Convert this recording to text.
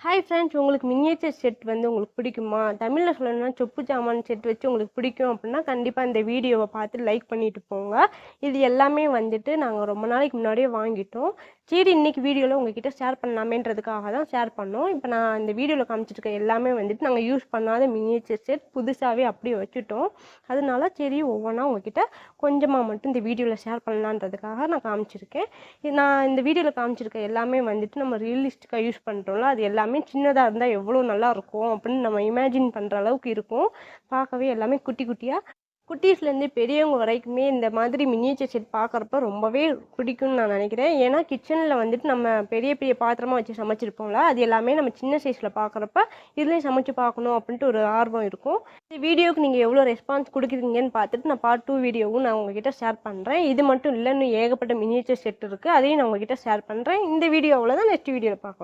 Hi friends, உங்களுக்கு miniature set வந்து உங்களுக்கு பிடிக்குமா? தமிழில் சொல்லணும்னா சொப்பு சாமான் செட் வச்சு உங்களுக்கு பிடிக்கும் அப்படின்னா கண்டிப்பாக இந்த வீடியோவை பார்த்து லைக் பண்ணிட்டு போங்க. இது எல்லாமே வந்துட்டு நாங்கள் ரொம்ப நாளைக்கு முன்னாடியே வாங்கிட்டோம். சரி, இன்றைக்கி வீடியோவில் உங்ககிட்ட ஷேர் பண்ணலாமேன்றதுக்காக தான் ஷேர் பண்ணோம். இப்போ நான் இந்த வீடியோவில் காமிச்சிருக்க எல்லாமே வந்துட்டு நாங்கள் யூஸ் பண்ணாத மினியேச்சர் செட் புதுசாகவே அப்படியே வச்சுட்டோம். அதனால சரி ஒவ்வொன்றா உங்ககிட்ட கொஞ்சமாக மட்டும் இந்த வீடியோவில் ஷேர் பண்ணலான்றதுக்காக நான் காமிச்சிருக்கேன். நான் இந்த வீடியோவில் காமிச்சிருக்க எல்லாமே வந்துட்டு நம்ம ரியலிஸ்டிக்காக யூஸ் பண்ணுறோம்ல, அது எல்லாமே சின்னதாக இருந்தால் எவ்வளோ நல்லா இருக்கும் அப்படின்னு நம்ம இமேஜின் பண்ணுற அளவுக்கு இருக்கும். பார்க்கவே எல்லாமே குட்டி குட்டியாக, குட்டீஸ்லேருந்து பெரியவங்க வரைக்குமே இந்த மாதிரி மினியேச்சர் செட் பார்க்குறப்ப ரொம்பவே பிடிக்கும்னு நான் நினைக்கிறேன். ஏன்னா கிச்சனில் வந்துட்டு நம்ம பெரிய பெரிய பாத்திரமாக வச்சு சமைச்சிருப்போம்ல, அது எல்லாமே நம்ம சின்ன சைஸில் பார்க்குறப்ப இதுலேயும் சமைச்சு பார்க்கணும் அப்படின்ட்டு ஒரு ஆர்வம் இருக்கும். இந்த வீடியோவுக்கு நீங்கள் எவ்வளோ ரெஸ்பான்ஸ் கொடுக்குறீங்கன்னு பார்த்துட்டு நான் பார்ட் 2 வீடியோவும் நான் உங்ககிட்ட ஷேர் பண்ணுறேன். இது மட்டும் இல்லை, இன்னும் ஏகப்பட்ட மினியேச்சர் செட் இருக்குது, அதையும் நான் உங்ககிட்ட ஷேர் பண்ணுறேன். இந்த வீடியோவில் தான் நெக்ஸ்ட் வீடியோவில் பார்க்கலாம்.